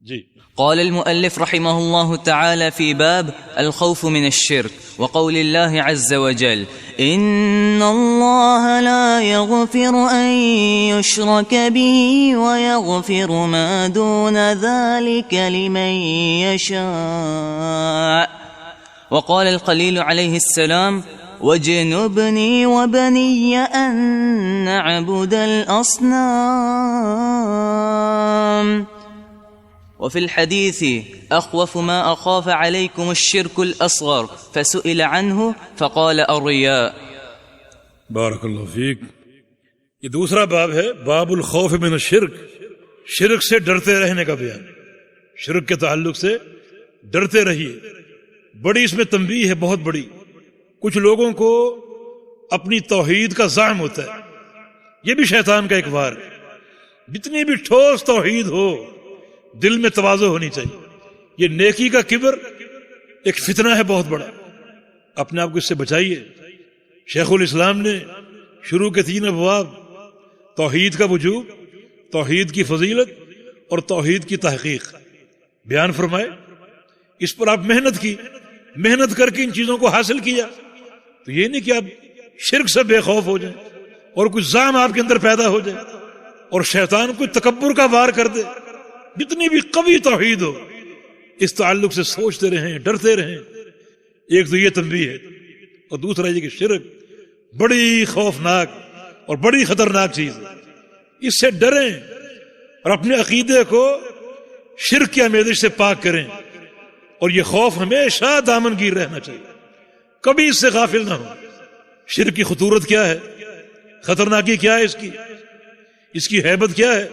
جی قال المؤلف رحمه الله تعالى في باب الخوف من الشرك وقول الله عز وجل إن الله لا يغفر أن يشرك به ويغفر ما دون ذلك لمن يشاء. وقال الخليل عليه السلام واجنبني وبني أن نعبد الأصنام. وفي الحديث أخوف ما أخاف عليكم الشرك الأصغر فسئل عنه فقال الرياء. بارک اللہ فیک. یہ دوسرا باب ہے باب الخوف من الشرک، شرک سے ڈرتے رہنے کا بیان. شرک کے تعلق سے ڈرتے رہیے. بڑی اس میں تنبیہ ہے، بہت بڑی. کچھ لوگوں کو اپنی توحید کا زعم ہوتا ہے، یہ بھی شیطان کا ایک وار ہے. جتنی بھی ٹھوس توحید ہو دل میں تواضع ہونی چاہیے. یہ نیکی کا کبر ایک فتنہ ہے بہت بڑا، اپنے آپ کو اس سے بچائیے. شیخ الاسلام نے شروع کے 3 ابواب، توحید کا وجوب، توحید کی فضیلت اور توحید کی تحقیق بیان فرمائے. اس پر آپ محنت کی، محنت کر کے ان چیزوں کو حاصل کیا، تو یہ نہیں کہ آپ شرک سے بے خوف ہو جائیں اور کچھ زعم آپ کے اندر پیدا ہو جائے اور شیطان کوئی تکبر کا وار کر دے. جتنی بھی قوی توحید ہو اس تعلق سے سوچتے رہیں، ڈرتے رہیں. ایک تو یہ تنبیہ ہے، اور دوسرا یہ کہ شرک بڑی خوفناک اور بڑی خطرناک چیز ہے. اس سے ڈریں اور اپنے عقیدے کو شرک کی آمیزش سے پاک کریں. اور یہ خوف ہمیشہ دامن گیر رہنا چاہیے، کبھی اس سے غافل نہ ہو. شرک کی خطورت کیا ہے، خطرناکی کیا ہے، اس کی ہیبت کیا ہے.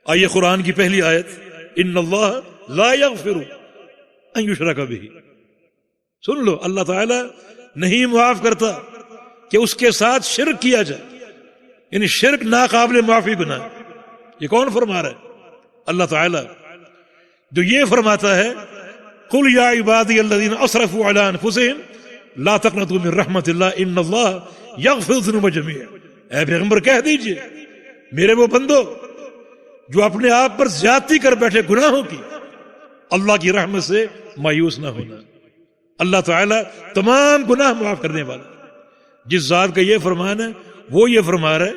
آئیے قرآن کی پہلی آیت ان اللہ لا یغفر ان یشرک بہ. سن لو، اللہ تعالی نہیں معاف کرتا کہ اس کے ساتھ شرک کیا جائے. یعنی شرک ناقابل معافی گناہ. یہ کون فرما رہا ہے؟ اللہ تعالی، جو یہ فرماتا ہے قل یا عبادی الذین اسرفوا علی انفسہم لا تقنطوا من رحمت اللہ ان اللہ یغفر الذنوب جميعا. اے پیغمبر کہہ دیجئے میرے وہ بندو جو اپنے آپ پر زیادتی کر بیٹھے گناہوں کی، اللہ کی رحمت سے مایوس نہ ہونا. اللہ تعالیٰ تمام گناہ معاف کرنے والا. جس ذات کا یہ فرمان ہے وہ یہ فرما رہا ہے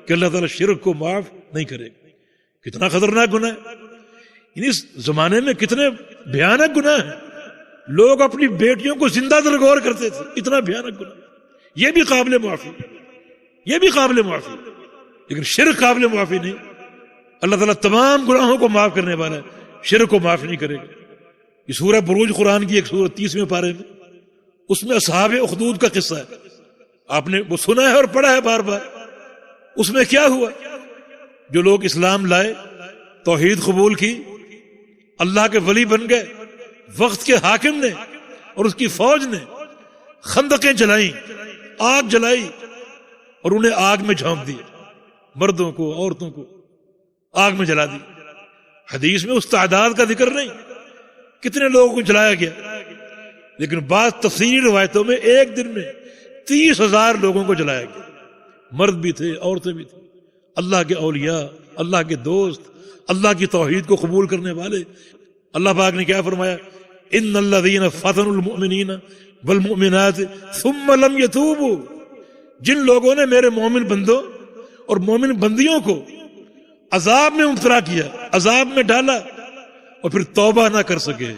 کہ اللہ تعالیٰ شرک کو معاف نہیں کرے گا. کتنا خطرناک گناہ ہے. اس زمانے میں کتنے بھیانک گناہ ہیں. لوگ اپنی بیٹیوں کو زندہ درگور کرتے تھے، اتنا بھیانک گناہ. یہ بھی قابل معافی، یہ بھی قابل معافی، لیکن شرک قابل معافی نہیں. اللہ تعالیٰ تمام گناہوں کو معاف کرنے والا ہے، شرک کو معاف نہیں کرے گا. یہ سورہ بروج قرآن کی ایک سورہ 30ویں پارے میں، اس میں اصحاب اخدود کا قصہ ہے. آپ نے وہ سنا ہے اور پڑھا ہے بار بار. اس میں کیا ہوا؟ جو لوگ اسلام لائے، توحید قبول کی، اللہ کے ولی بن گئے، وقت کے حاکم نے اور اس کی فوج نے خندقیں جلائیں، آگ جلائی اور انہیں آگ میں جھونک دیا. مردوں کو، عورتوں کو آگ میں جلا دی. حدیث میں اس تعداد کا ذکر نہیں کتنے لوگوں کو جلایا گیا، لیکن بعض تفصیلی روایتوں میں ایک دن میں 30,000 لوگوں کو جلایا گیا. مرد بھی تھے، عورتیں بھی تھیں، اللہ کے اولیاء، اللہ کے دوست، اللہ کی توحید کو قبول کرنے والے. اللہ پاک نے کیا فرمایا؟ ان الذین فتنوا المؤمنین والمؤمنات ثم لم یتوبوا. جن لوگوں نے میرے مومن بندوں اور مومن بندیوں کو عذاب میں مبتلا کیا، عذاب میں ڈالا، اور پھر توبہ نہ کر سکے.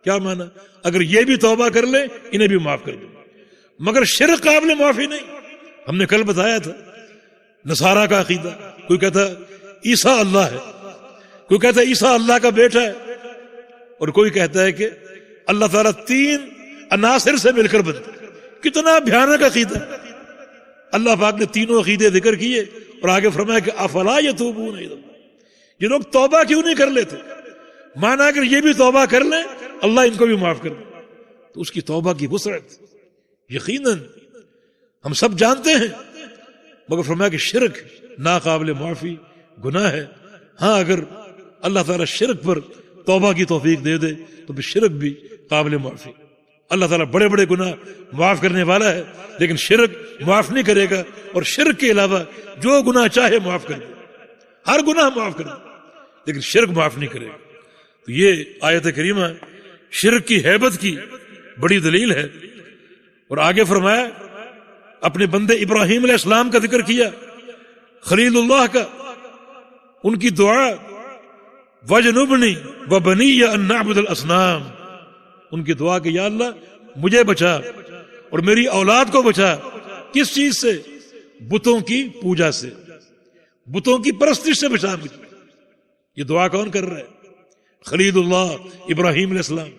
کیا مانا؟ اگر یہ بھی توبہ کر لیں انہیں بھی معاف کر دیں. مگر شرک قابل معافی نہیں. ہم نے کل بتایا تھا نصارہ کا عقیدہ، کوئی کہتا عیسیٰ اللہ ہے، کوئی کہتا ہے عیسیٰ اللہ کا بیٹا ہے، اور کوئی کہتا ہے کہ اللہ تعالیٰ 3 عناصر سے مل کر بنتا. کتنا بھیانک عقیدہ. اللہ پاک نے تینوں عقیدے ذکر کیے اور آگے فرمایا کہ افلا یتوبون الی اللہ. یہ لوگ توبہ کیوں نہیں کر لیتے؟ مانا اگر یہ بھی توبہ کر لیں اللہ ان کو بھی معاف کر دے. تو اس کی توبہ کی وسعت یقیناً ہم سب جانتے ہیں، مگر فرمایا کہ شرک ناقابل معافی گناہ ہے. ہاں اگر اللہ تعالیٰ شرک پر توبہ کی توفیق دے دے تو پھر شرک بھی قابل معافی. اللہ تعالیٰ بڑے بڑے گناہ معاف کرنے والا ہے، لیکن شرک معاف نہیں کرے گا. اور شرک کے علاوہ جو گناہ چاہے معاف کر دے، ہر گناہ معاف کر دے. لیکن شرک معاف نہیں کرے گا. تو یہ آیت کریمہ شرک کی ہیبت کی بڑی دلیل ہے. اور آگے فرمایا اپنے بندے ابراہیم علیہ السلام کا ذکر کیا، خلیل اللہ کا، ان کی دعا وَجْنُبْنِي وَبَنِيَّ أَن نَعْبُدَ الْأَصْنَامَ، ان کی دعا کہ یا اللہ مجھے بچا اور میری اولاد کو بچا. کس چیز سے؟ بتوں کی پوجا سے، بتوں کی پرستش سے بچا مجھے. یہ دعا کون کر رہا ہے؟ خلیل اللہ ابراہیم علیہ السلام.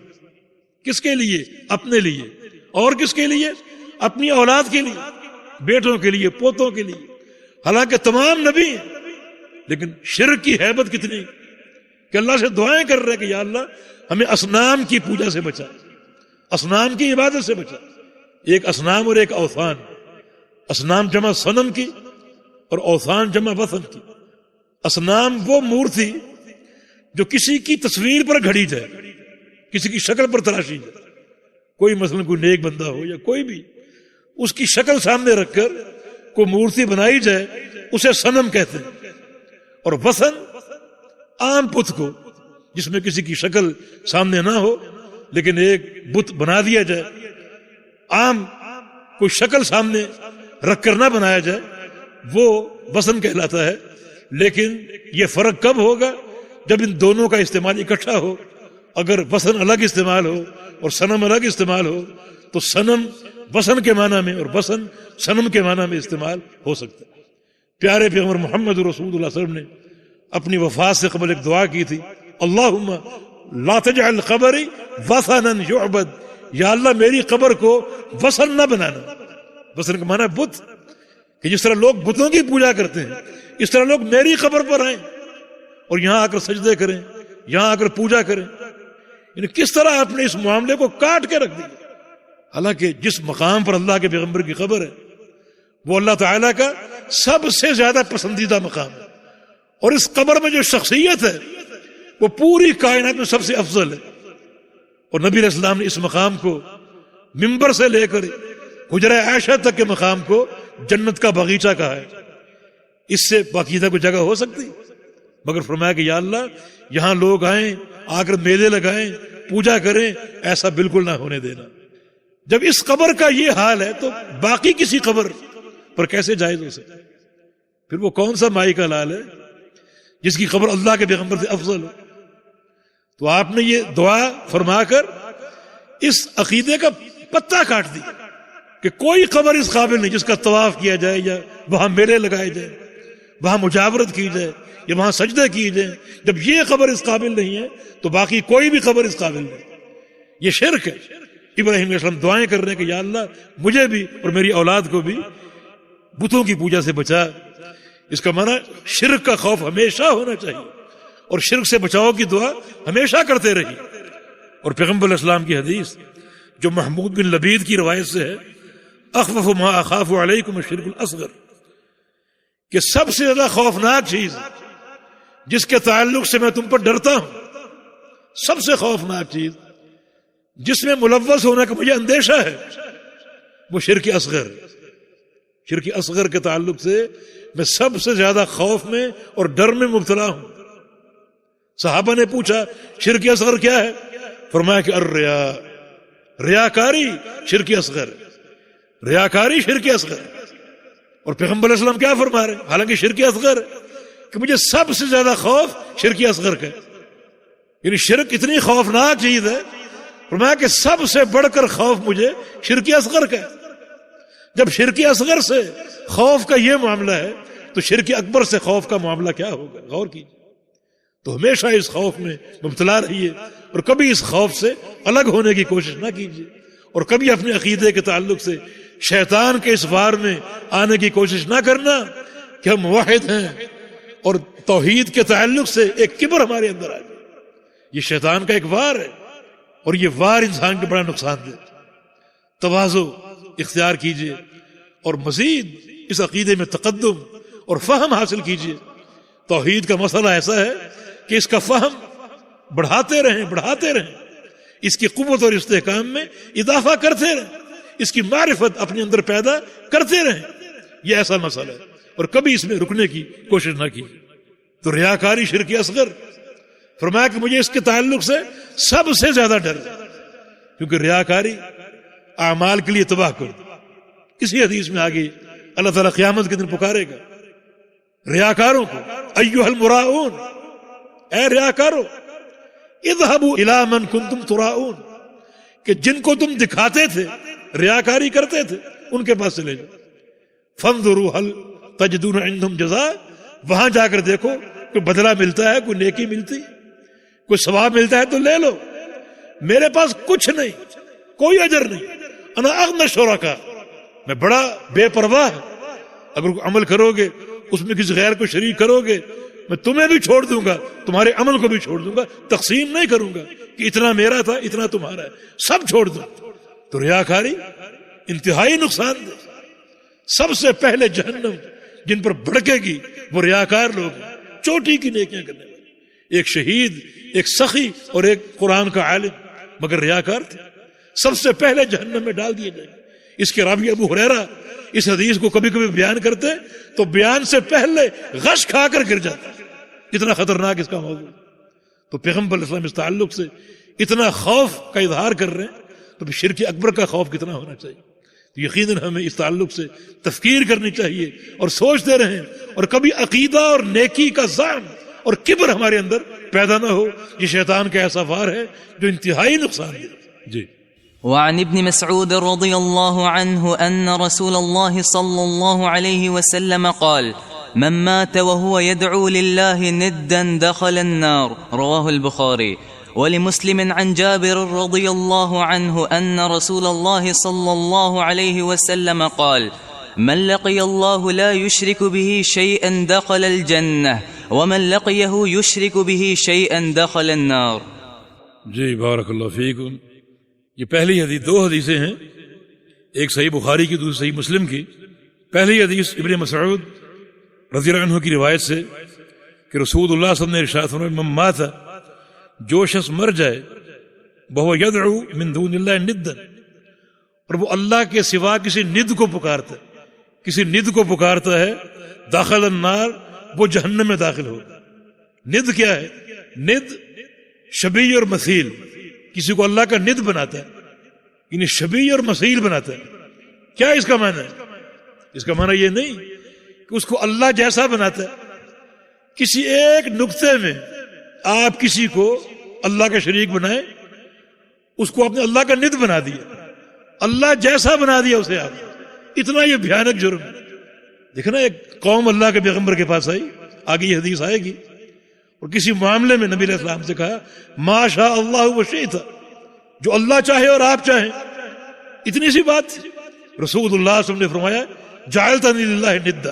کس کے لیے؟ اپنے لیے. اور کس کے لیے؟ اپنی اولاد کے لیے، بیٹوں کے لیے، پوتوں کے لیے. حالانکہ تمام نبی ہیں، لیکن شرک کی ہیبت کتنی کہ اللہ سے دعائیں کر رہے کہ یا اللہ ہمیں اصنام کی پوجا سے بچا، اصنام کی عبادت سے بچا. ایک اصنام اور ایک اوثان. اصنام جمع صنم کی اور اوثان جمع وثن کی. اصنام وہ مورتی جو کسی کی تصویر پر گھڑی جائے، کسی کی شکل پر تراشی جائے. کوئی مثلا کوئی نیک بندہ ہو یا کوئی بھی، اس کی شکل سامنے رکھ کر کوئی مورتی بنائی جائے، اسے صنم کہتے ہیں. اور وثن عام بت کو جس میں کسی کی شکل سامنے نہ ہو لیکن ایک بت بنا دیا جائے، عام کوئی شکل سامنے رکھ کر نہ بنایا جائے، وہ وثن کہلاتا ہے. لیکن یہ فرق کب ہوگا؟ جب ان دونوں کا استعمال اکٹھا ہو. اگر وثن الگ استعمال ہو اور صنم الگ استعمال ہو تو صنم وثن کے معنی میں اور وثن صنم کے معنی میں استعمال ہو سکتا ہے. پیارے پیغمبر محمد رسول اللہ صلی اللہ علیہ وسلم نے اپنی وفات سے قبل ایک دعا کی تھی، اللہم لا تجعل قبری وثنا یعبد، یا اللہ میری قبر کو وثن نہ بنانا. وثن کا معنی بت، کہ جس طرح لوگ بتوں کی پوجا کرتے ہیں اس طرح لوگ میری قبر پر آئیں اور یہاں آ کر سجدے کریں، یہاں آ کر پوجا کریں. یعنی کس طرح آپ نے اس معاملے کو کاٹ کے رکھ دیا. حالانکہ جس مقام پر اللہ کے پیغمبر کی قبر ہے وہ اللہ تعالیٰ کا سب سے زیادہ پسندیدہ مقام ہے. اور اس قبر میں جو شخصیت ہے وہ پوری کائنات میں سب سے افضل ہے. اور نبی علیہ السلام نے اس مقام کو منبر سے لے کر حجرہ عائشہ تک کے مقام کو جنت کا باغیچہ کہا ہے. اس سے باقیدہ کوئی جگہ ہو سکتی؟ مگر فرمایا کہ یا اللہ یہاں لوگ آئیں، آ کر میلے لگائیں، پوجا کریں، ایسا بالکل نہ ہونے دینا. جب اس قبر کا یہ حال ہے تو باقی کسی قبر پر کیسے جائز ہو سکتا؟ پھر وہ کون سا مائی کا لال ہے جس کی قبر اللہ کے پیغمبر سے افضل ہو؟ تو آپ نے یہ دعا فرما کر اس عقیدے کا پتہ کاٹ دیا کہ کوئی قبر اس قابل نہیں جس کا طواف کیا جائے یا وہاں میلے لگائے جائیں، وہاں مجاورت کی جائے یا وہاں سجدے کیے جائیں. جب یہ قبر اس قابل نہیں ہے تو باقی کوئی بھی قبر اس قابل نہیں. یہ شرک ہے. ابراہیم علیہ السلام دعائیں کر رہے ہیں کہ یا اللہ مجھے بھی اور میری اولاد کو بھی بتوں کی پوجا سے بچا. اس کا معنی شرک کا خوف ہمیشہ ہونا چاہیے اور شرک سے بچاؤ کی دعا ہمیشہ کرتے رہیے. اور پیغمبر علیہ السلام کی حدیث جو محمود بن لبید کی روایت سے ہے، اخوف ما اخاف علیکم الشرک الاصغر، کہ سب سے زیادہ خوفناک چیز جس کے تعلق سے میں تم پر ڈرتا ہوں، سب سے خوفناک چیز جس میں ملوث ہونے کا مجھے اندیشہ ہے، وہ شرک اصغر. شرک اصغر کے تعلق سے میں سب سے زیادہ خوف میں اور ڈر میں مبتلا ہوں. صحابہ نے پوچھا شرک اصغر کیا ہے؟ فرمایا کہ الریا، ریاکاری شرک اصغر، ریاکاری شرک اصغر. اور پیغمبر علیہ السلام کیا فرما رہے ہیں؟ حالانکہ شرک اصغر کہ مجھے سب سے زیادہ خوف شرک اصغر کا ہے. یعنی شرک اتنی خوفناک چیز ہے، فرمایا کہ سب سے بڑھ کر خوف مجھے شرک اصغر کا ہے. جب شرک اصغر سے خوف کا یہ معاملہ ہے تو شرک اکبر سے خوف کا معاملہ کیا ہوگا؟ غور کیجیے. تو ہمیشہ اس خوف میں مبتلا رہیے اور کبھی اس خوف سے الگ ہونے کی کوشش نہ کیجیے اور کبھی اپنے عقیدے کے تعلق سے شیطان کے اس وار میں آنے کی کوشش نہ کرنا کہ ہم موحد ہیں اور توحید کے تعلق سے ایک کبر ہمارے اندر آ جائے. یہ شیطان کا ایک وار ہے اور یہ وار انسان کو بڑا نقصان دے. تواضع اختیار کیجیے اور مزید اس عقیدے میں تقدم اور فہم حاصل کیجیے. توحید کا مسئلہ ایسا ہے کہ اس کا فہم بڑھاتے رہیں، اس کی قوت اور استحکام میں اضافہ کرتے رہیں، اس کی معرفت اپنے اندر پیدا کرتے رہیں. یہ ایسا مسئلہ ہے اور کبھی اس میں رکنے کی کوشش نہ کی. تو ریاکاری شرک اصغر فرمایا کہ مجھے اس کے تعلق سے سب سے زیادہ ڈر ہے، کیونکہ ریاکاری اعمال کے لیے تباہ کر دے۔ کسی حدیث میں آگے اللہ تعالیٰ قیامت کے دن پکارے گا ریاکاروں کو، ایھا المراؤون، اے ریاکارو، اذهبوا الی من کنتم تراؤون، کہ جن کو تم دکھاتے تھے، ریاکاری کرتے تھے، ان کے پاس چلے جاؤ۔ فانظروا هل تجدون عندهم جزاء، وہاں جا کر دیکھو کوئی بدلہ ملتا ہے، کوئی نیکی ملتی، کوئی ثواب ملتا ہے تو لے لو، میرے پاس کچھ نہیں، کوئی اجر نہیں۔ انا اغنى الشرکاء، میں بڑا بے پرواہ، اگر کوئی عمل کرو گے اس میں کسی غیر کو شریک کرو گے، میں تمہیں بھی چھوڑ دوں گا، تمہارے عمل کو بھی چھوڑ دوں گا، تقسیم نہیں کروں گا کہ اتنا میرا تھا اتنا تمہارا ہے، سب چھوڑ دوں۔ تو ریاکاری انتہائی نقصان دہ، سب سے پہلے جہنم جن پر بھڑکے گی وہ ریاکار لوگ ہیں، چوٹی کی نیکیاں کرنے والے، ایک شہید، ایک سخی اور ایک قرآن کا عالم، مگر ریاکار تھے، سب سے پہلے جہنم میں ڈال دیے جائیں گے۔ اس کے راوی ابو ہریرہ اس حدیث کو کبھی کبھی بیان کرتے تو بیان سے پہلے غش کھا کر گر جاتے، اتنا خطرناک اس کا موضوع۔ تو پیغمبر اسلام اس تعلق سے اتنا خوف کا اظہار کر رہے ہیں، تو شرک اکبر کا خوف کتنا ہونا چاہیے۔ تو یقیناً ہمیں اس تعلق سے تفکیر کرنی چاہیے اور سوچتے رہیں، اور کبھی عقیدہ اور نیکی کا زعم اور کبر ہمارے اندر پیدا نہ ہو، یہ شیطان کا ایسا وار ہے جو انتہائی نقصان دہ۔ جی۔ وعن ابن مسعود رضي الله عنه أن رسول الله صلى الله عليه وسلم قال: من مات وهو يدعو لله ندا دخل النار، رواه البخاري. ولمسلم عن جابر رضي الله عنه أن رسول الله صلى الله عليه وسلم قال: من لقي الله لا يشرك به شيئا دخل الجنة، ومن لقيه يشرك به شيئا دخل النار. جی بارک اللہ فیکم۔ یہ پہلی حدیث، دو حدیثیں ہیں، ایک صحیح بخاری کی، دوسری صحیح مسلم کی۔ پہلی حدیث ابن مسعود رضی اللہ عنہ کی روایت سے کہ رسول اللہ صلی اللہ علیہ وسلم نے ارشاد فرمایا: من مات، جو شخص مر جائے، وہو یدعو من دون اللہ ندا، اور وہ اللہ کے سوا کسی ند کو پکارتا ہے، کسی ند کو پکارتا ہے، داخل النار، وہ جہنم میں داخل ہوگا۔ ند کیا ہے؟ ند شبیہ اور مثیل، کسی کو اللہ کا ند بناتا ہے، یعنی شبیہ اور مثیل بناتا ہے۔ کیا اس کا معنی ہے؟ اس کا معنی یہ نہیں کہ اس کو اللہ جیسا بناتا ہے، کسی ایک نقطے میں آپ کسی کو اللہ کا شریک بنائے، اس کو آپ نے اللہ کا ند بنا دیا، اللہ جیسا بنا دیا اسے آپ، اتنا یہ بھیانک جرم ہے۔ دیکھنا، ایک قوم اللہ کے پیغمبر کے پاس آئی، آگے یہ حدیث آئے گی، اور کسی معاملے میں نبی علیہ السلام سے کہا: ما شاء اللہ وشئت، جو اللہ چاہے اور آپ چاہیں، اتنی سی بات تھی۔ رسول اللہ صلی اللہ علیہ وسلم نے فرمایا: جعلتنی للہ ندا،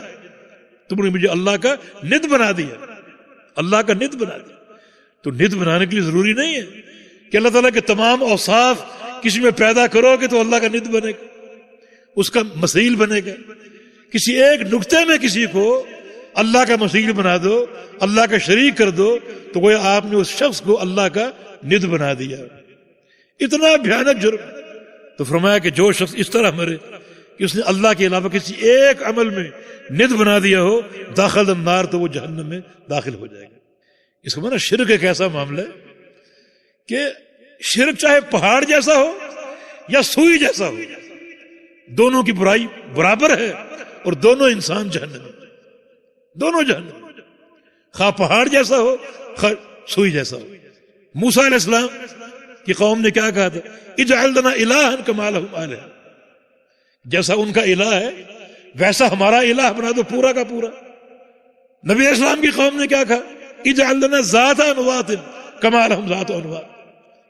تم نے مجھے اللہ کا ند بنا دیا، اللہ کا ند بنا دیا۔ تو ند بنانے کے لیے ضروری نہیں ہے کہ اللہ تعالیٰ کے تمام اوصاف کسی میں پیدا کرو گے تو اللہ کا ند بنے گا، اس کا مثیل بنے گا۔ کسی ایک نقطے میں کسی کو اللہ کا مثیل بنا دو، اللہ کا شریک کر دو، تو وہ آپ نے اس شخص کو اللہ کا ند بنا دیا۔ اتنا بھیانک جرم۔ تو فرمایا کہ جو شخص اس طرح مرے کہ اس نے اللہ کے علاوہ کسی ایک عمل میں ند بنا دیا ہو، داخل النار، تو وہ جہنم میں داخل ہو جائے گا۔ اس کا معنی شرک ایک ایسا معاملہ ہے کہ شرک چاہے پہاڑ جیسا ہو یا سوئی جیسا ہو، دونوں کی برائی برابر ہے، اور دونوں انسان جہنم میں، دونوں جہنم، خواہ پہاڑ جیسا ہو خواہ سوئی جیسا ہو۔ موسیٰ علیہ السلام کی قوم نے کیا کہا تھا؟ اجعل لنا الہا کما لہم آلہہ، جیسا ان کا الہ ہے ویسا ہمارا الہ بنا دو، پورا کا پورا۔ نبی علیہ السلام کی قوم نے کیا کہا؟ اجعل لنا ذات انواط کما لہم ذات انواط،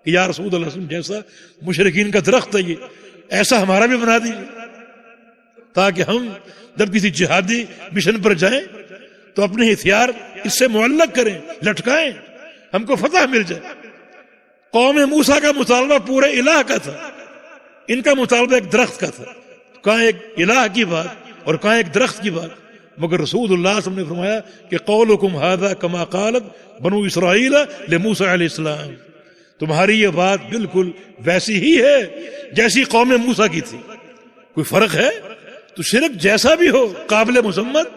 کہ یا رسول اللہ صلی اللہ علیہ وسلم جیسا مشرکین کا درخت ہے یہ، ایسا ہمارا بھی بنا دیجیے، تاکہ ہم جب کسی جہادی مشن پر جائیں تو اپنے ہتھیار اس سے معلق کریں، لٹکائیں، ہم کو فتح مل جائے۔ قوم موسیٰ کا مطالبہ پورے الہ کا تھا، ان کا مطالبہ ایک درخت کا تھا، کہاں ایک الہ کی بات اور کہاں ایک درخت کی بات۔ مگر رسول اللہ صلی اللہ علیہ وسلم نے فرمایا کہ قولکم ھذا کما قالت بنو اسرائیل لموسیٰ علیہ السلام، تمہاری یہ بات بالکل ویسی ہی ہے جیسی قوم موسیٰ کی تھی۔ کوئی فرق ہے؟ تو شرک جیسا بھی ہو قابل مذمت،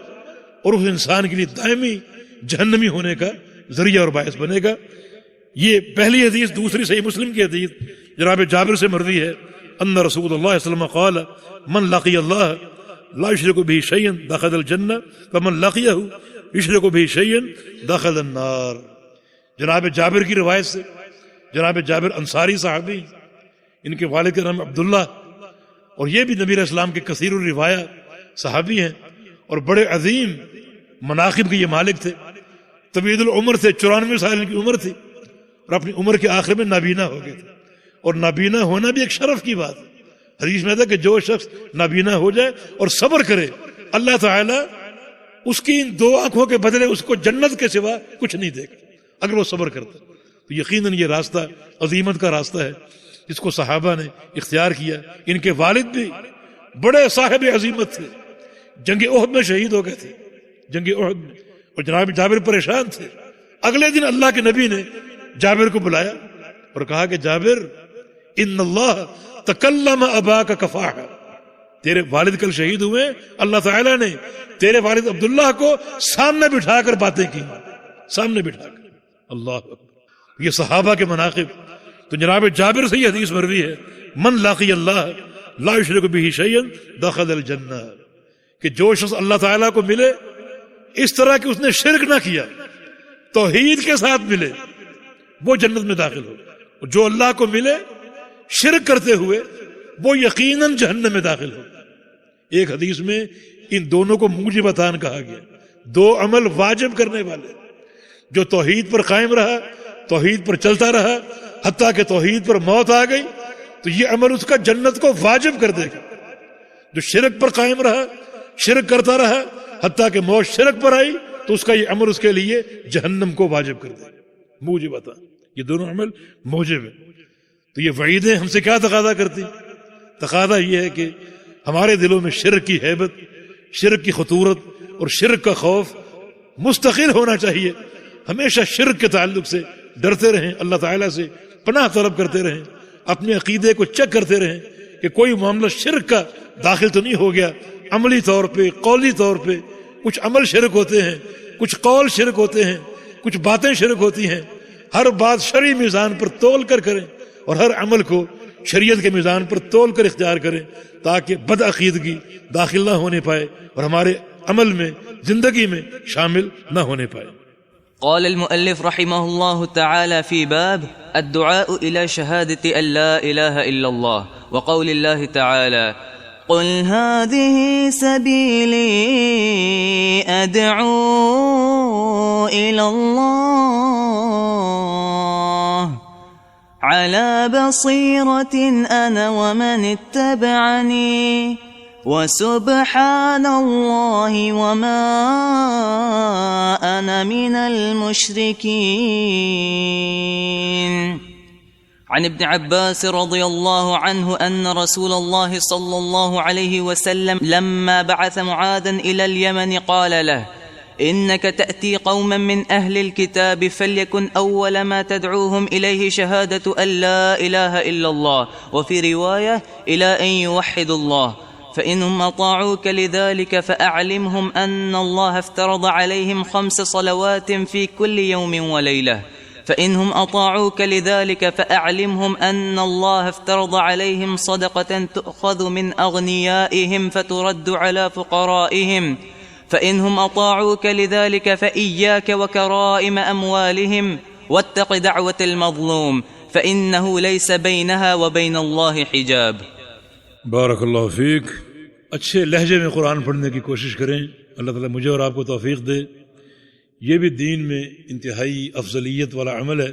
اور اس انسان کے لیے دائمی جہنمی ہونے کا ذریعہ اور باعث بنے گا۔ یہ پہلی حدیث۔ دوسری صحیح مسلم کی حدیث جناب جابر سے مروی ہے، ان رسول اللہ صلی اللہ علیہ وسلم قال من لقی اللہ لا یشرک بہ شیئا دخل الجنہ ومن لقیہ یشرک بہ شیئا دخل النار۔ جناب جابر کی روایت سے، جناب جابر انصاری صحابی، ان کے والد کا نام عبداللہ، اور یہ بھی نبی علیہ السلام کے کثیر الروایہ صحابی ہیں، اور بڑے عظیم مناقب کے یہ مالک تھے، طویل العمر تھے، 94 سال ان کی عمر تھی، اور اپنی عمر کے آخر میں نابینا ہو گئے تھے، اور نابینا ہونا بھی ایک شرف کی بات ہے۔ حدیث میں تھا کہ جو شخص نابینا ہو جائے اور صبر کرے، اللہ تعالیٰ اس کی ان 2 آنکھوں کے بدلے اس کو جنت کے سوا کچھ نہیں دے گا اگر وہ صبر کرتا۔ تو یقیناً یہ راستہ عظیمت کا راستہ ہے جس کو صحابہ نے اختیار کیا۔ ان کے والد بھی بڑے صاحب عظیمت تھے، جنگ احد میں شہید ہو گئے تھے، جنگ احد میں، اور جناب جابر پریشان تھے۔ اگلے دن اللہ کے نبی نے جابر کو بلایا اور کہا کہ جابر ان اللہ تکلم اباک کفاح، تیرے والد کل شہید ہوئے، اللہ تعالیٰ نے تیرے والد عبداللہ کو سامنے بٹھا کر باتیں کی، سامنے بٹھا کر۔ اللہ اکبر، یہ صحابہ کے مناقب۔ تو جناب جابر سے یہ حدیث مروی ہے، من لاقی اللہ لا یشرک بہ شیئا دخل الجنہ، کہ جو شخص اللہ تعالیٰ کو ملے اس طرح کہ اس نے شرک نہ کیا، توحید کے ساتھ ملے، وہ جنت میں داخل ہو، اور جو اللہ کو ملے شرک کرتے ہوئے وہ یقیناً جہنم میں داخل ہو۔ ایک حدیث میں ان دونوں کو موجبتان کہا گیا، 2 عمل واجب کرنے والے۔ جو توحید پر قائم رہا، توحید پر چلتا رہا حتیٰ کہ توحید پر موت آ گئی، تو یہ عمل اس کا جنت کو واجب کر دے گا۔ جو شرک پر قائم رہا، شرک کرتا رہا حتیٰ کہ موت شرک پر آئی، تو اس کا یہ عمل اس کے لیے جہنم کو واجب کر دے گا۔ موجبتان، یہ دونوں عمل موجب ہیں۔ تو یہ وعیدیں ہم سے کیا تقاضا کرتی؟ تقاضا یہ ہے کہ ہمارے دلوں میں شرک کی ہیبت، شرک کی خطورت اور شرک کا خوف مستقل ہونا چاہیے۔ ہمیشہ شرک کے تعلق سے ڈرتے رہیں، اللہ تعالیٰ سے پناہ طلب کرتے رہیں، اپنے عقیدے کو چیک کرتے رہیں کہ کوئی معاملہ شرک کا داخل تو نہیں ہو گیا۔ عملی طور پہ، قولی طور پہ کچھ عمل شرک ہوتے ہیں، کچھ قول شرک ہوتے ہیں، کچھ باتیں شرک ہوتی ہیں۔ ہر بات شرعی میزان پر تول کر کریں، اور ہر عمل کو شریعت کے میزان پر تول کر اختیار کریں، تاکہ بد عقیدگی داخل نہ ہونے پائے اور ہمارے عمل میں، زندگی میں شامل نہ ہونے پائے۔ قال المؤلف رحمه الله تعالى في باب الدعاء إلى شهادة أن لا إله إلا الله وقول الله تعالى قل هذه سبيلي أدعو إلى الله على بصيرة أنا ومن اتبعني وسبحان الله وما أنا من المشركين۔ عن ابن عباس رضي الله عنه أن رسول الله صلى الله عليه وسلم لما بعث معاذا إلى اليمن قال له إنك تأتي قوما من أهل الكتاب فليكن أول ما تدعوهم إليه شهادة أن لا إله إلا الله، وفي رواية إلى أن يوحدوا الله، فإنهم أطاعوك لذلك فأعلمهم أن الله افترض عليهم 5 صلوات في كل يوم وليلة، فإنهم أطاعوك لذلك فأعلمهم أن الله افترض عليهم صدقة تؤخذ من أغنيائهم فترد على فقرائهم، فإنهم أطاعوك لذلك فإياك وكرائم أموالهم واتق دعوة المظلوم فإنه ليس بينها وبين الله حجاب۔ بارک اللہ فیک۔ اچھے لہجے میں قرآن پڑھنے کی کوشش کریں، اللہ تعالیٰ مجھے اور آپ کو توفیق دے۔ یہ بھی دین میں انتہائی افضلیت والا عمل ہے۔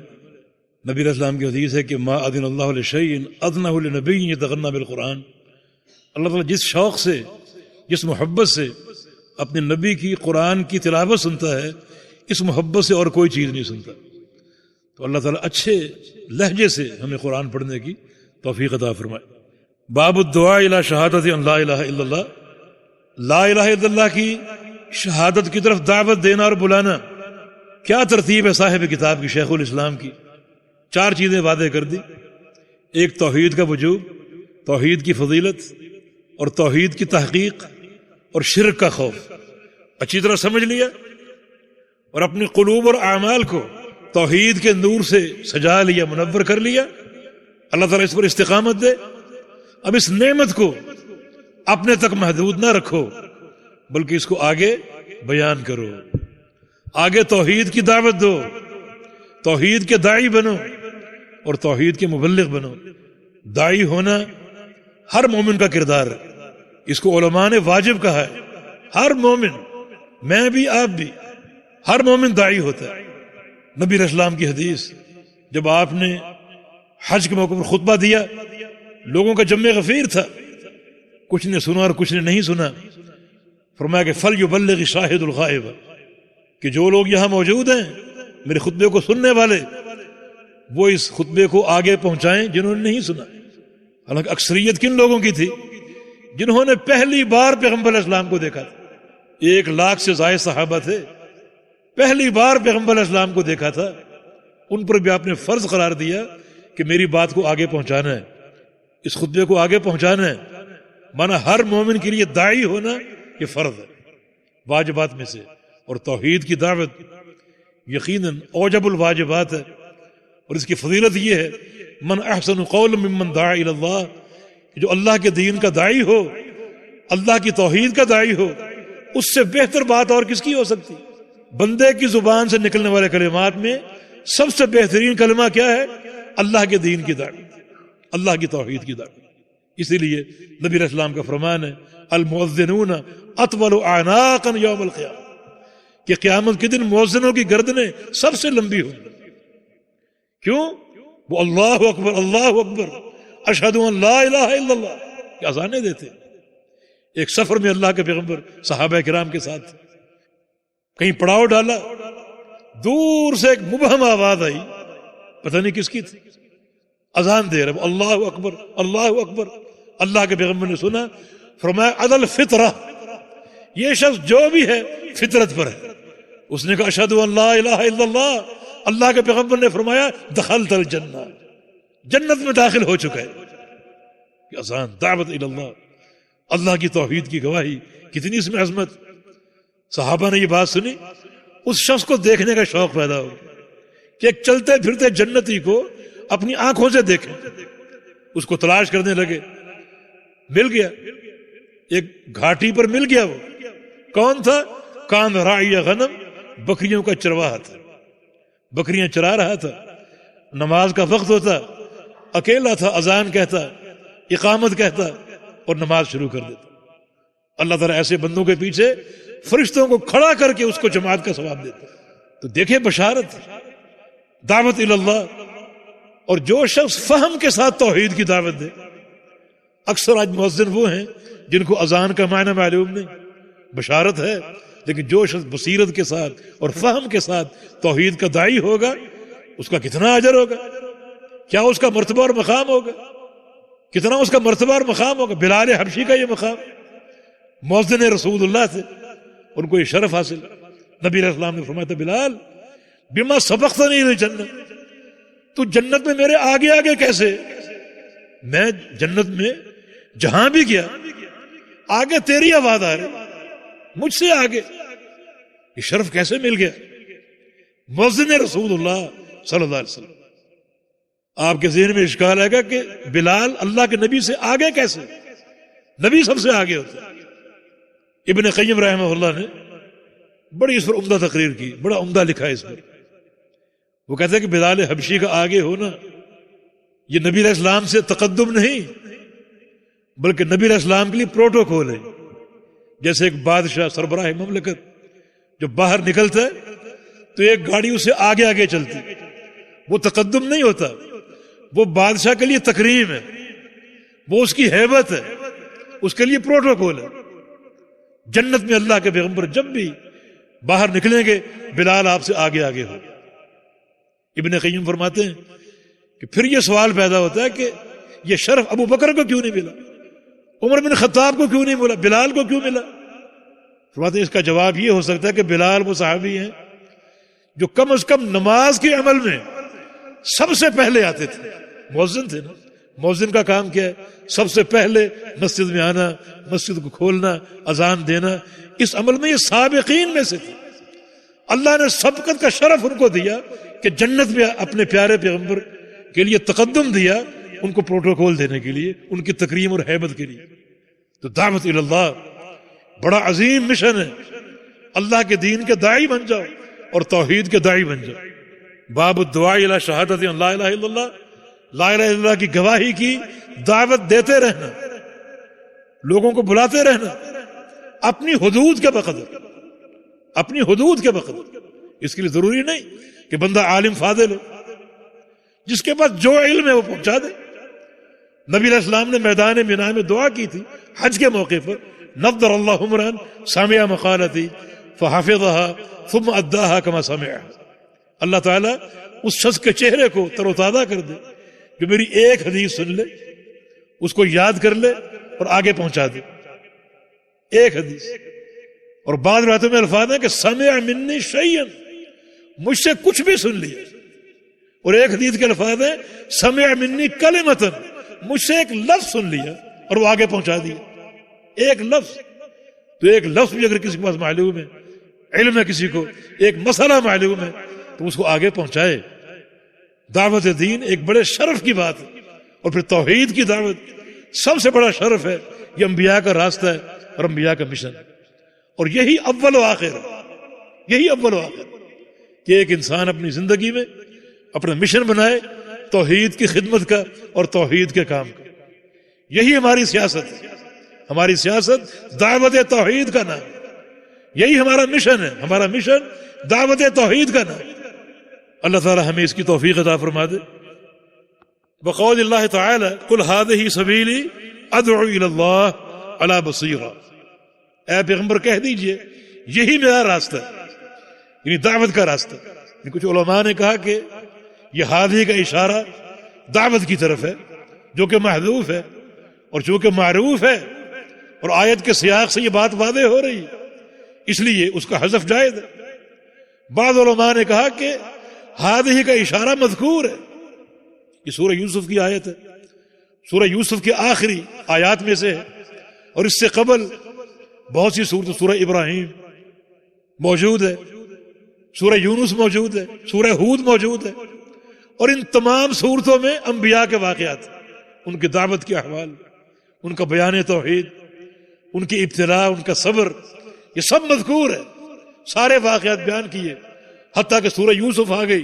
نبی علیہ السلام کی حدیث ہے کہ ما اذن اللہ لشیء اذنہ لنبی یتغنی بالقرآن۔ اللہ تعالیٰ جس شوق سے، جس محبت سے اپنے نبی کی قرآن کی تلاوت سنتا ہے، اس محبت سے اور کوئی چیز نہیں سنتا۔ تو اللہ تعالیٰ اچھے لہجے سے ہمیں قرآن پڑھنے کی توفیق عطا فرمائے۔ باب الدعاء الی شہادت ان لا الہ الا اللہ، لا الہ الا اللہ کی شہادت کی طرف دعوت دینا اور بلانا۔ کیا ترتیب ہے صاحب کتاب کی، شیخ الاسلام کی؟ 4 چیزیں واضح کر دی۔ ایک توحید کا وجوب، توحید کی فضیلت اور توحید کی تحقیق اور شرک کا خوف۔ اچھی طرح سمجھ لیا؟ اور اپنی قلوب اور اعمال کو توحید کے نور سے سجا لیا، منور کر لیا، اللہ تعالیٰ اس پر استقامت دے۔ اب اس نعمت کو اپنے تک محدود نہ رکھو، بلکہ اس کو آگے بیان کرو، آگے توحید کی دعوت دو، توحید کے داعی بنو اور توحید کے مبلغ بنو۔ داعی ہونا ہر مومن کا کردار ہے، اس کو علماء نے واجب کہا ہے۔ ہر مومن، میں بھی آپ بھی، ہر مومن داعی ہوتا ہے۔ نبی علیہ السلام کی حدیث، جب آپ نے حج کے موقع پر خطبہ دیا، لوگوں کا جمع غفیر تھا، کچھ نے سنا اور کچھ نے نہیں سنا، فرمایا کہ فَلْيُبَلِّغِ شَاهِدُ الْغَائِبَ، کہ جو لوگ یہاں موجود ہیں میرے خطبے کو سننے والے، وہ اس خطبے کو آگے پہنچائیں جنہوں نے نہیں سنا۔ حالانکہ اکثریت کن لوگوں کی تھی؟ جنہوں نے پہلی بار پیغمبر علیہ السلام کو دیکھا تھا۔ 1,00,000 سے زائد صحابہ تھے، پہلی بار پیغمبر علیہ السلام کو دیکھا تھا، ان پر بھی آپ نے فرض قرار دیا کہ میری بات کو آگے پہنچانا ہے، اس خطبے کو آگے پہنچانا ہے۔ مانا ہر مومن کے لیے داعی ہونا یہ فرض ہے، واجبات میں سے۔ اور توحید کی دعوت یقیناً اوجب الواجبات ہے، اور اس کی فضیلت یہ ہے من احسن قول ممن دعا الی اللہ، جو اللہ کے دین کا داعی ہو، اللہ کی توحید کا داعی ہو، اس سے بہتر بات اور کس کی ہو سکتی؟ بندے کی زبان سے نکلنے والے کلمات میں سب سے بہترین کلمہ کیا ہے؟ اللہ کے دین کی دعوت، اللہ کی توحید کی دعوت۔ اسی لیے نبی علیہ السلام کا فرمان ہے المؤذنون اطول اعناقا یوم القیامہ، کہ قیامت کے دن مؤذنوں کی گردنیں سب سے لمبی ہوں گی۔ کیوں؟ وہ اللہ اکبر اللہ اکبر اشہد ان لا الہ الا اللہ کی اذانیں دیتے۔ ایک سفر میں اللہ کے پیغمبر صحابہ کرام کے ساتھ کہیں پڑاؤ ڈالا، دور سے ایک مبہم آواز آئی، پتہ نہیں کس کی تھی، اذان دے رہے، اللہ اکبر اللہ اکبر۔ اللہ کے پیغمبر نے سنا، فرمایا عدل فطرہ، یہ شخص جو بھی ہے فطرت پر ہے۔ اس نے کہا اشہد ان لا الہ الا اللہ، اللہ کے پیغمبر نے فرمایا دخلت الجنہ، جنت میں داخل ہو چکا ہے۔ اذان، دعوت الی اللہ، اللہ کی توحید کی گواہی، کتنی اس میں عظمت۔ صحابہ نے یہ بات سنی، اس شخص کو دیکھنے کا شوق پیدا ہو کہ ایک چلتے پھرتے جنتی کو اپنی آنکھوں سے دیکھیں۔ اس کو تلاش کرنے لگے، مل گیا، ایک گھاٹی پر مل گیا۔ وہ کون تھا؟ کان راعی غنم، بکریوں کا چرواہا تھا، بکریاں چرا رہا تھا، نماز کا وقت ہوتا، اکیلا تھا، اذان کہتا، اقامت کہتا اور نماز شروع کر دیتا۔ اللہ تعالیٰ ایسے بندوں کے پیچھے فرشتوں کو کھڑا کر کے اس کو جماعت کا ثواب دیتا۔ تو دیکھیں بشارت، دعوت الی اللہ۔ اور جو شخص فہم کے ساتھ توحید کی دعوت دے، اکثر آج مؤذن وہ ہیں جن کو اذان کا معنی معلوم نہیں، بشارت ہے، لیکن جو شخص بصیرت کے ساتھ اور فہم کے ساتھ توحید کا داعی ہوگا، اس کا کتنا اجر ہوگا، کیا اس کا مرتبہ اور مقام ہوگا، کتنا اس کا مرتبہ اور مقام ہوگا۔ بلال حبشی کا یہ مقام، مؤذن رسول اللہ تھے، ان کو یہ شرف حاصل۔ نبی علیہ السلام نے فرمایا تھا بلال بما سبقتنی الجنہ، تو جنت میں میرے آگے آگے کیسے؟ میں جنت میں جہاں بھی گیا آگے تیری آواز آ رہی، مجھ سے آگے، یہ شرف کیسے مل گیا؟ مؤذن رسول اللہ صلی اللہ علیہ وسلم۔ آپ کے ذہن میں اشکال آئے گا کہ بلال اللہ کے نبی سے آگے کیسے؟ نبی سب سے آگے ہوتا ہے۔ ابن قیم رحمہ اللہ نے بڑی اس پر عمدہ تقریر کی، بڑا عمدہ لکھا ہے اس پر۔ وہ کہتا ہے کہ بلال حبشی کا آگے ہونا یہ نبی علیہ السلام سے تقدم نہیں، بلکہ نبی علیہ السلام کے لیے پروٹوکول ہے۔ جیسے ایک بادشاہ سربراہ مملکت جو باہر نکلتا ہے تو ایک گاڑی اسے آگے آگے چلتی، وہ تقدم نہیں ہوتا، وہ بادشاہ کے لیے تکریم ہے، وہ اس کی ہیبت ہے، اس کے لیے پروٹوکول ہے۔ جنت میں اللہ کے پیغمبر جب بھی باہر نکلیں گے بلال آپ سے آگے آگے ہو۔ ابن قیم فرماتے ہیں کہ پھر یہ سوال پیدا ہوتا ہے کہ یہ شرف ابو بکر کو کیوں نہیں ملا، عمر بن خطاب کو کیوں نہیں ملا، بلال کو کیوں ملا؟ فرماتے ہیں اس کا جواب یہ ہو سکتا ہے کہ بلال وہ صحابی ہیں جو کم از کم نماز کے عمل میں سب سے پہلے آتے تھے۔ مؤذن تھے نا، مؤذن کا کام کیا ہے؟ سب سے پہلے مسجد میں آنا، مسجد کو کھولنا، اذان دینا، اس عمل میں یہ سابقین میں سے تھے۔ اللہ نے سبقت کا شرف ان کو دیا کہ جنت میں اپنے پیارے پیغمبر کے لیے تقدم دیا، ان کو پروٹوکول دینے کے لیے، ان کی تکریم اور ہیبت کے لیے۔ تو دعوت اللہ بڑا عظیم مشن ہے، اللہ کے دین کے داعی بن جاؤ اور توحید کے داعی بن جاؤ۔ باب الدعاء الی شہادت لا الہ الا اللہ، لا الہ الا اللہ کی گواہی کی دعوت دیتے رہنا، لوگوں کو بلاتے رہنا اپنی حدود کے بقدر، اپنی حدود کے بقدر۔ اس کے لیے ضروری نہیں کہ بندہ عالم فاضل ہو، جس کے پاس جو علم ہے وہ پہنچا دے۔ نبی علیہ السلام نے میدان مینا میں دعا کی تھی حج کے موقع پر، نضر اللہ عمران سامع مقالتی فحفظها ثم اداها كما سمعها۔ اللہ تعالیٰ اس شخص کے چہرے کو تر و تازہ کر دے جو میری ایک حدیث سن لے، اس کو یاد کر لے اور آگے پہنچا دے، ایک حدیث۔ اور بعض روایتوں میں الفاظ ہیں کہ سمع منی شیئا، مجھ سے کچھ بھی سن لیا، اور ایک حدیث کے الفاظ ہیں سمع منی کلمۃ، مجھ سے ایک لفظ سن لیا اور وہ آگے پہنچا دیا، ایک لفظ۔ تو ایک لفظ بھی اگر کسی کے پاس معلوم ہے، علم ہے کسی کو، ایک مسئلہ معلوم ہے، تو اس کو آگے پہنچائے۔ دعوت دین ایک بڑے شرف کی بات ہے، اور پھر توحید کی دعوت سب سے بڑا شرف ہے۔ یہ انبیاء کا راستہ ہے اور انبیاء کا مشن ہے، اور یہی اول و آخر ہے، یہی اول و آخر کہ ایک انسان اپنی زندگی میں اپنا مشن بنائے توحید کی خدمت کا اور توحید کے کام کا۔ یہی ہماری سیاست ہے، ہماری سیاست دعوت توحید کا نام، یہی ہمارا مشن ہے، ہمارا مشن دعوت توحید کا نام۔ اللہ تعالی ہمیں اس کی توفیق عطا فرما دے۔ بقول اللہ تعالی قل هذه سبیلی ادعو الی اللہ علی بصیرہ، اے پیغمبر کہہ دیجئے یہی میرا راستہ ہے، یعنی دعوت کا راستہ۔ کچھ علماء نے کہا کہ یہ ہادی کا اشارہ دعوت کی طرف ہے جو کہ محذوف ہے، اور چونکہ معروف ہے اور آیت کے سیاق سے یہ بات واضح ہو رہی ہے اس لیے اس کا حذف جائز ہے۔ بعض علماء نے کہا کہ ہادی کا اشارہ مذکور ہے، یہ سورہ یوسف کی آیت ہے، سورہ یوسف کی آخری آیات میں سے ہے، اور اس سے قبل بہت سی سورت، سورہ ابراہیم موجود ہے، سورہ یونس موجود ہے، سورہ ہود موجود ہے، اور ان تمام صورتوں میں انبیاء کے واقعات، ان کی دعوت کے احوال، ان کا بیان توحید، ان کی ابتلاء، ان کا صبر، یہ سب مذکور ہے، سارے واقعات بیان کیے، حتیٰ کہ سورہ یوسف آ گئی،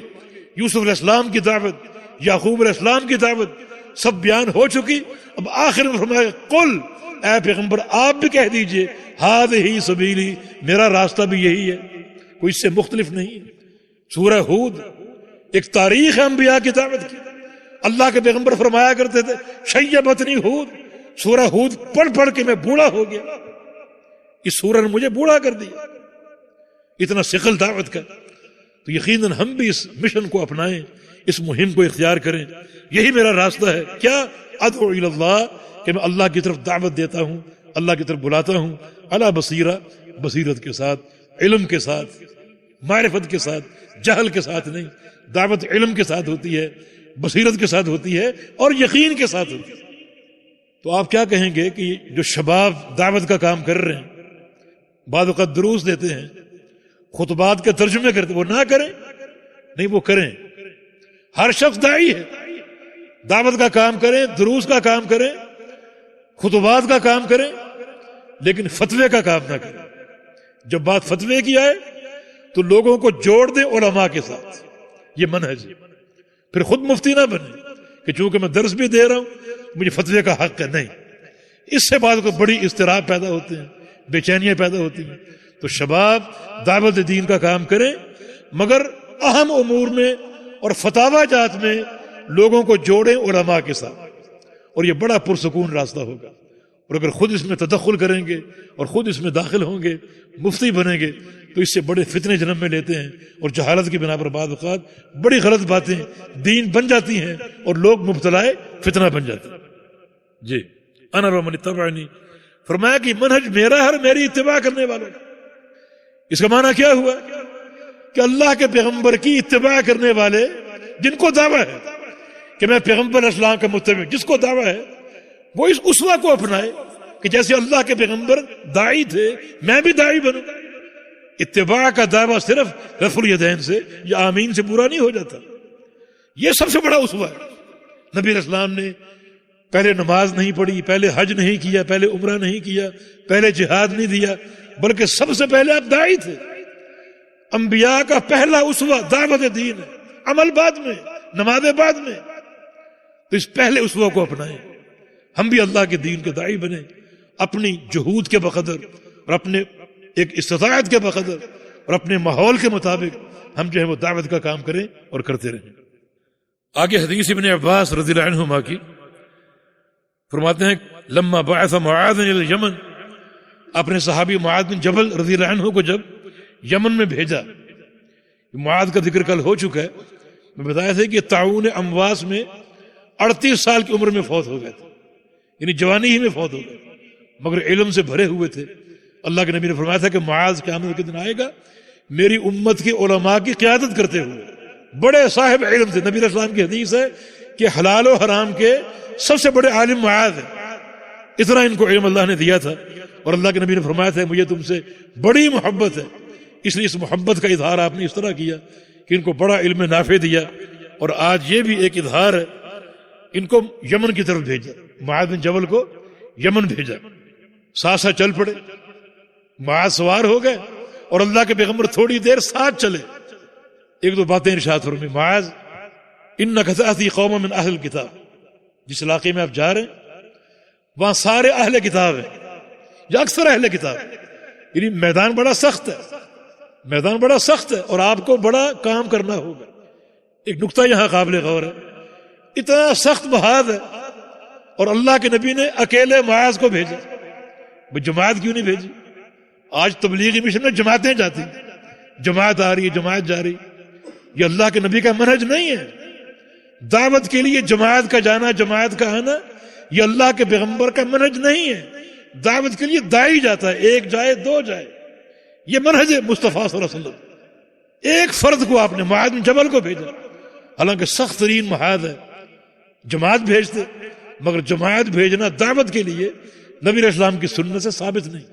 یوسف علیہ السلام کی دعوت، یعقوب علیہ السلام کی دعوت سب بیان ہو چکی۔ اب آخر میں فرمایا قل، اے پیغمبر آپ بھی کہہ دیجئے ہذہ سبیلی، میرا راستہ بھی یہی ہے، کوئی اس سے مختلف نہیں۔ سورہ ہود ایک تاریخ ہے انبیاء کی دعوت کی، اللہ کے پیغمبر فرمایا کرتے تھے شیبتنی ہود، سورہ ہود پڑھ پڑھ کے میں بوڑھا ہو گیا، اس سورہ نے مجھے بوڑھا کر دیا، اتنا ثقل دعوت کا۔ تو یقیناً ہم بھی اس مشن کو اپنائیں، اس مہم کو اختیار کریں، یہی میرا راستہ ہے۔ کیا؟ ادعو الی اللہ، کہ میں اللہ کی طرف دعوت دیتا ہوں، اللہ کی طرف بلاتا ہوں، علی بصیرہ، بصیرت کے ساتھ، علم کے ساتھ، معرفت کے ساتھ، جہل کے ساتھ نہیں۔ دعوت علم کے ساتھ ہوتی ہے، بصیرت کے ساتھ ہوتی ہے، اور یقین کے ساتھ ہوتی ہے۔ تو آپ کیا کہیں گے کہ جو شباب دعوت کا کام کر رہے ہیں، بعض اوقات دروس دیتے ہیں، خطبات کے ترجمے کرتے، وہ نہ کریں؟ نہیں، وہ کریں۔ ہر شخص داعی ہے، دعوت کا کام کریں، دروس کا کام کریں، خطبات کا کام کریں، لیکن فتوے کا کام نہ کریں۔ جب بات فتوے کی آئے تو لوگوں کو جوڑ دیں علماء کے ساتھ، یہ منہج ہے۔ پھر خود مفتی نہ بنے کہ چونکہ میں درس بھی دے رہا ہوں مجھے فتوے کا حق ہے، نہیں۔ اس سے بعد کو بڑی اضطراب پیدا ہوتے ہیں، بے چینیاں پیدا ہوتی ہیں۔ تو شباب دعوت دین کا کام کریں، مگر اہم امور میں اور فتاوی جات میں لوگوں کو جوڑیں علماء کے ساتھ، اور یہ بڑا پرسکون راستہ ہوگا۔ اور اگر خود اس میں تدخل کریں گے اور خود اس میں داخل ہوں گے، مفتی بنیں گے، تو اس سے بڑے فتنے جنم میں لیتے ہیں، اور جہالت کی بنا پر بعض اوقات بڑی غلط باتیں دین بن جاتی ہیں اور لوگ مبتلا فتنہ بن جاتے ہیں۔ جی انا ومن اتبعنی، فرمایا کہ منہج میرا ہے اور میری اتباع کرنے والوں کا۔ اس کا معنی کیا ہوا کہ اللہ کے پیغمبر کی اتباع کرنے والے، جن کو دعویٰ ہے کہ میں پیغمبر علیہ السلام کا متبع، جس کو دعویٰ ہے وہ اس اسوہ کو اپنائے کہ جیسے اللہ کے پیغمبر داعی تھے میں بھی داعی بنوں، اتباع کا دعویٰ صرف رفع الیدین سے یا آمین سے پورا نہیں ہو جاتا. یہ سب سے بڑا اسوہ ہے. نبی علیہ السلام نے پہلے نماز نہیں پڑھی، پہلے حج نہیں کیا، پہلے عمرہ نہیں کیا، پہلے جہاد نہیں دیا، بلکہ سب سے پہلے آپ داعی تھے. انبیاء کا پہلا اسوہ دعوت دین ہے، عمل بعد میں، نمازیں بعد میں. تو اس پہلے اسوہ کو اپنائیں. ہم بھی اللہ کے دین کے داعی بنیں، اپنی جہود کے بقدر اور اپنے ایک استطاعت کے بقدر اور اپنے ماحول کے مطابق ہم جو ہے وہ دعوت کا کام کریں اور کرتے رہیں. آگے حدیث ابن عباس رضی اللہ عنہما کی فرماتے ہیں لما بعث معاذ الى الیمن، اپنے صحابی معاذ بن جبل رضی اللہ عنہ کو جب یمن میں بھیجا. معاذ کا ذکر کل ہو چکا ہے، میں بتایا تھا کہ طاعون امواس میں 38 سال کی عمر میں فوت ہو گئے تھے، یعنی جوانی ہی میں فوت ہو گئے، مگر علم سے بھرے ہوئے تھے. اللہ کے نبی نے فرمایا تھا کہ معاذ قیامت کے دن آئے گا میری امت کی علماء کی قیادت کرتے ہوئے، بڑے صاحب علم تھے. نبی علیہ السلام کی حدیث ہے کہ حلال و حرام کے سب سے بڑے عالم معاذ ہیں. اتنا ان کو علم اللہ نے دیا تھا، اور اللہ کے نبی نے فرمایا تھا مجھے تم سے بڑی محبت ہے، اس لیے اس محبت کا اظہار آپ نے اس طرح کیا کہ ان کو بڑا علم نافع دیا. اور آج یہ بھی ایک اظہار ہے، ان کو یمن کی طرف بھیجا، معاذ بن جبل کو یمن بھیجا. ساتھ ساتھ چل پڑے، معاذ سوار ہو گئے اور اللہ کے پیغمبر تھوڑی دیر ساتھ چلے. ایک دو باتیں ارشاد فرمائی. معاذ انک تأتی قوما من اہل الکتاب، جس علاقے میں آپ جا رہے ہیں وہاں سارے اہل کتاب ہیں یا اکثر اہل کتاب، یعنی میدان بڑا سخت ہے، میدان بڑا سخت ہے اور آپ کو بڑا کام کرنا ہوگا. ایک نقطہ یہاں قابل غور ہے، اتنا سخت محاذ ہے اور اللہ کے نبی نے اکیلے معاذ کو بھیجا. جماعت کیوں نہیں بھیجی؟ آج تبلیغی مشن میں جماعتیں جاتی ہیں، جماعت آ رہی ہے، جماعت جا رہی. یہ اللہ کے نبی کا منہج نہیں ہے. دعوت کے لیے جماعت کا جانا، جماعت کا آنا، یہ اللہ کے پیغمبر کا منہج نہیں ہے. دعوت کے لیے داعی جاتا ہے، ایک جائے دو جائے، یہ منہج ہے مصطفیٰ صلی اللہ علیہ وسلم. ایک فرد کو آپ نے معاذ بن جبل کو بھیجا، حالانکہ سخت ترین محاذ ہے. جماعت بھیجتے، مگر جماعت بھیجنا دعوت کے لیے نبی علیہ السلام کی سنت سے ثابت نہیں.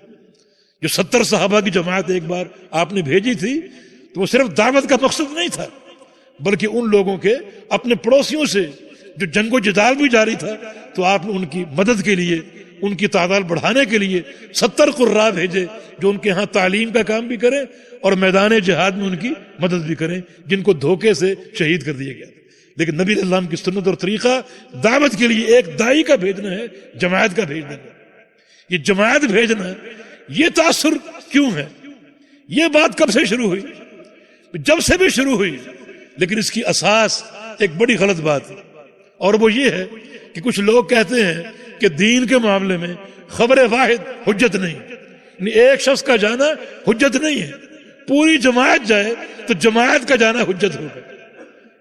جو 70 صحابہ کی جماعت ایک بار آپ نے بھیجی تھی تو وہ صرف دعوت کا مقصد نہیں تھا، بلکہ ان لوگوں کے اپنے پڑوسیوں سے جو جنگ و جدال بھی جاری تھا تو آپ نے ان کی مدد کے لیے، ان کی تعداد بڑھانے کے لیے 70 قراء بھیجے جو ان کے ہاں تعلیم کا کام بھی کریں اور میدان جہاد میں ان کی مدد بھی کریں، جن کو دھوکے سے شہید کر دیا گیا. لیکن نبی علیہ السلام کی سنت اور طریقہ دعوت کے لیے ایک داعی کا بھیجنا ہے، جماعت کا بھیجنا ہے. یہ جماعت بھیجنا، یہ تاثر کیوں ہے؟ یہ بات کب سے شروع ہوئی؟ جب سے بھی شروع ہوئی، لیکن اس کی اساس ایک بڑی غلط بات ہے، اور وہ یہ ہے کہ کچھ لوگ کہتے ہیں کہ دین کے معاملے میں خبر واحد حجت نہیں، یعنی ایک شخص کا جانا حجت نہیں ہے، پوری جماعت جائے تو جماعت کا جانا حجت ہوگا.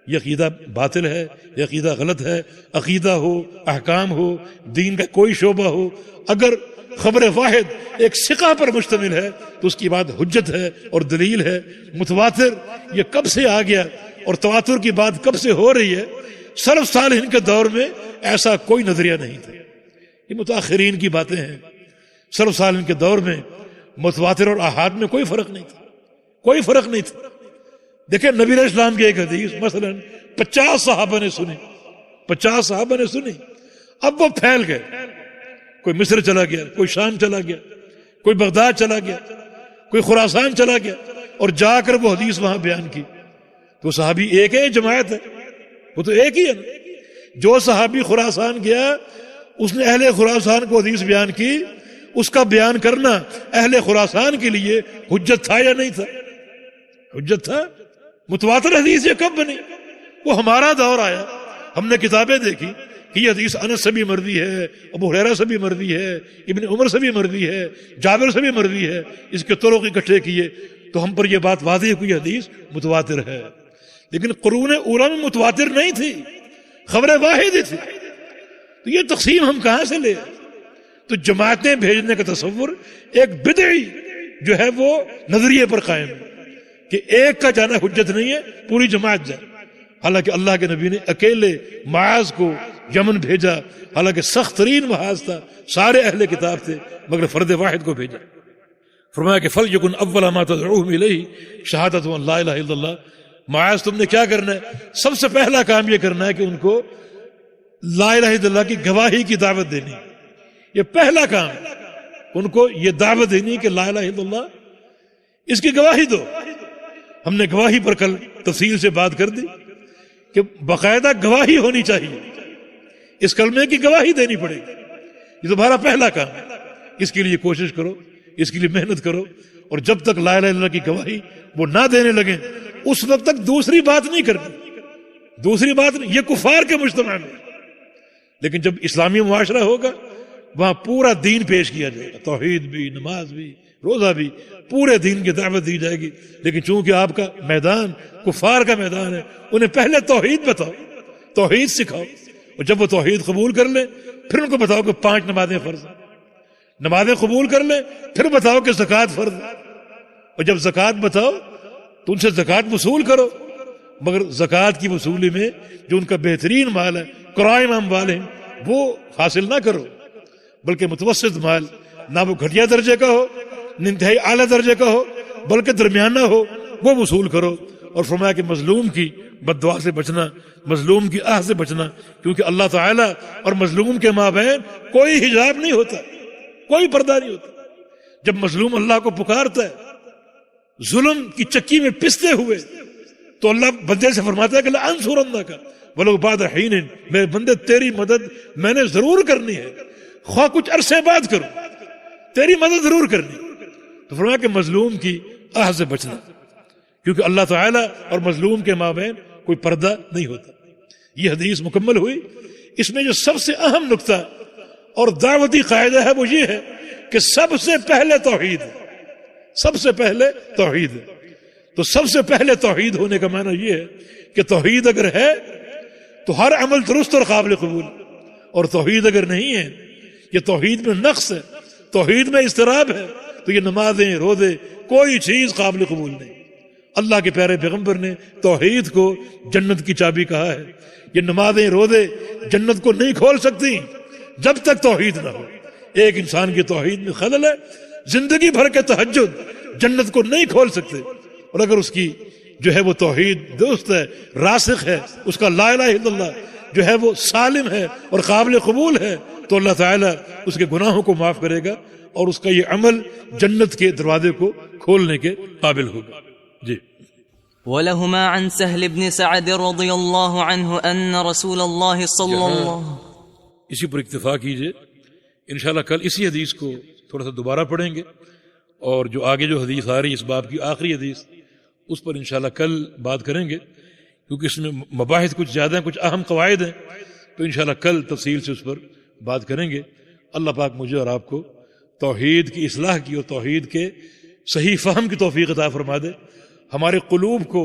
یہ عقیدہ باطل ہے، یہ عقیدہ غلط ہے. عقیدہ ہو، احکام ہو، دین کا کوئی شعبہ ہو، اگر خبر واحد ایک ثقہ پر مشتمل ہے تو اس کی بات حجت ہے اور دلیل ہے. متواتر یہ کب سے آ گیا اور تواتر کی بات کب سے ہو رہی ہے؟ سلف صالحین کے دور میں ایسا کوئی نظریہ نہیں تھا، یہ متاخرین کی باتیں ہیں. سلف صالحین کے دور میں متواتر اور احاد میں کوئی فرق نہیں تھا، کوئی فرق نہیں تھا. دیکھیں نبی علیہ السلام کی ایک حدیث مثلا 50 صحابہ نے سنی، 50 صحابہ نے سنی، اب وہ پھیل گئے. کوئی مصر چلا گیا، کوئی شام چلا گیا، کوئی بغداد چلا گیا، کوئی خراسان چلا گیا اور جا کر وہ حدیث وہاں بیان کی. تو صحابی ایک ہے، جماعت ہے، وہ تو ایک ہی ہے نا. جو صحابی خراسان گیا اس نے اہل خراسان کو حدیث بیان کی، اس کا بیان کرنا اہل خراسان کے لیے حجت تھا یا نہیں تھا؟ حجت تھا. متواتر حدیث یہ کب بنی؟ وہ ہمارا دور آیا، ہم نے کتابیں دیکھی کہ یہ حدیث انس سے بھی مروی ہے، ابو ہریرہ سے بھی مروی ہے، ابن عمر سے بھی مروی ہے، جابر سے بھی مروی ہے. اس کے طرق اکٹھے کیے تو ہم پر یہ بات واضح ہے کہ یہ حدیث متواتر ہے. لیکن قرون اولیٰ میں متواتر نہیں تھی، خبر واحد تھی. تو یہ تقسیم ہم کہاں سے لے؟ تو جماعتیں بھیجنے کا تصور ایک بدعی جو ہے وہ نظریے پر قائم ہے کہ ایک کا جانا حجت نہیں ہے، پوری جماعت جائے. حالانکہ اللہ کے نبی نے اکیلے معاذ کو یمن بھیجا، حالانکہ سخت ترین محاذ تھا، سارے اہل کتاب تھے، مگر فرد واحد کو بھیجا. فرمایا کہ فَلْيَكُنْ أَوَّلَ مَا تَدْعُوهُمْ إِلَيْهِ شَهَادَةُ أَنْ لَا إِلَهَ إِلَّا اللَّهُ. معاذ تم نے کیا کرنا ہے؟ سب سے پہلا کام یہ کرنا ہے کہ ان کو لا الہ الا اللہ کی گواہی کی دعوت دینی. یہ پہلا کام ہے، ان کو یہ دعوت دینی کہ لا الہ الا اللہ، اس کی گواہی دو. ہم نے گواہی پر کل تفصیل سے بات کر دی کہ باقاعدہ گواہی ہونی چاہیے، اس کلمے کی گواہی دینی پڑے گی. یہ تمہارا پہلا کام ہے، اس کے لیے کوشش کرو، اس کے لیے محنت کرو. اور جب تک لا الہ الا اللہ کی گواہی وہ نہ دینے لگیں اس وقت تک دوسری بات نہیں کرنی. دوسری بات نہیں، یہ کفار کے مجتمع میں. لیکن جب اسلامی معاشرہ ہوگا وہاں پورا دین پیش کیا جائے گا، توحید بھی، نماز بھی، روزہ بھی، پورے دین کی دعوت دی جائے گی. لیکن چونکہ آپ کا میدان کفار کا میدان ہے، انہیں پہلے توحید بتاؤ، توحید سکھاؤ. اور جب وہ توحید قبول کر لیں پھر ان کو بتاؤ کہ 5 نمازیں فرض ہیں. نمازیں قبول کر لیں پھر بتاؤ کہ زکوٰۃ فرض ہے. اور جب زکوٰۃ بتاؤ تو ان سے زکوٰۃ وصول کرو، مگر زکوٰۃ کی وصولی میں جو ان کا بہترین مال ہے، قرائم اموال ہیں، وہ حاصل نہ کرو، بلکہ متوسط مال، نہ وہ گھٹیا درجے کا ہو نہ انتہائی اعلیٰ درجے کا ہو، بلکہ درمیانہ ہو، وہ وصول کرو. اور فرمایا کہ مظلوم کی بد دعا سے بچنا، مظلوم کی آہ سے بچنا، کیونکہ اللہ تعالیٰ اور مظلوم کے مابین کوئی حجاب نہیں ہوتا، کوئی پردہ نہیں ہوتا. جب مظلوم اللہ کو پکارتا ہے ظلم کی چکی میں پستے ہوئے تو اللہ بندے سے فرماتا ہے کہ لَأَنْصُرَنَّكَ وَلَوْ بَعْدَ حِينٍ، میرے بندے تیری مدد میں نے ضرور کرنی ہے، خواہ کچھ عرصے بعد کروں، تیری مدد ضرور کرنی. تو فرمایا کہ مظلوم کی آہ سے بچنا، کیونکہ اللہ تعالیٰ اور مظلوم کے مابین کوئی پردہ نہیں ہوتا. یہ حدیث مکمل ہوئی. اس میں جو سب سے اہم نقطہ اور دعوتی قاعدہ ہے وہ یہ ہے کہ سب سے پہلے توحید ہے، سب سے پہلے توحید ہے. تو سب سے پہلے توحید ہونے کا معنی یہ ہے کہ توحید اگر ہے تو ہر عمل درست اور قابل قبول، اور توحید اگر نہیں ہے، یہ توحید میں نقص ہے، توحید میں اضطراب ہے، تو یہ نمازیں، روزے، کوئی چیز قابل قبول نہیں. اللہ کے پیارے پیغمبر نے توحید کو جنت کی چابی کہا ہے. یہ نمازیں، روزے جنت کو نہیں کھول سکتی جب تک توحید نہ ہو. ایک انسان کی توحید میں خلل ہے، زندگی بھر کے تہجد جنت کو نہیں کھول سکتے. اور اگر اس کی جو ہے وہ توحید درست ہے، راسخ ہے، اس کا لا الہ الا اللہ جو ہے وہ سالم ہے اور قابل قبول ہے، تو اللہ تعالیٰ اس کے گناہوں کو معاف کرے گا اور اس کا یہ عمل جنت کے دروازے کو کھولنے کے قابل ہوگا. جی. ولهما عن سهل بن سعد رضی اللہ عنہ ان رسول اللہ صلی اللہ. اسی پر اکتفا کیجئے. انشاءاللہ کل اسی حدیث کو تھوڑا سا دوبارہ پڑھیں گے، اور جو آگے جو حدیث آ رہی ہے اس باب کی آخری حدیث، اس پر انشاءاللہ کل بات کریں گے، کیونکہ اس میں مباحث کچھ زیادہ ہیں، کچھ اہم قواعد ہیں، تو انشاءاللہ کل تفصیل سے اس پر بات کریں گے. اللہ پاک مجھے اور آپ کو توحید کی اصلاح کی اور توحید کے صحیح فہم کی توفیق عطا فرما دے. ہمارے قلوب کو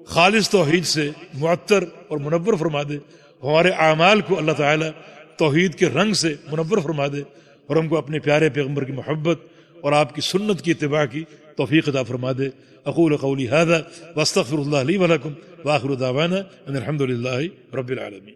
خالص توحید سے معطر اور منور فرما دے. ہمارے اعمال کو اللہ تعالیٰ توحید کے رنگ سے منور فرما دے، اور ہم کو اپنے پیارے پیغمبر کی محبت اور آپ کی سنت کی اتباع کی توفیق عطا فرما دے. اقول قولی ھذا واستغفر اللہ لی ولکم وآخر دعوانا ان الحمد للہ رب العالمین.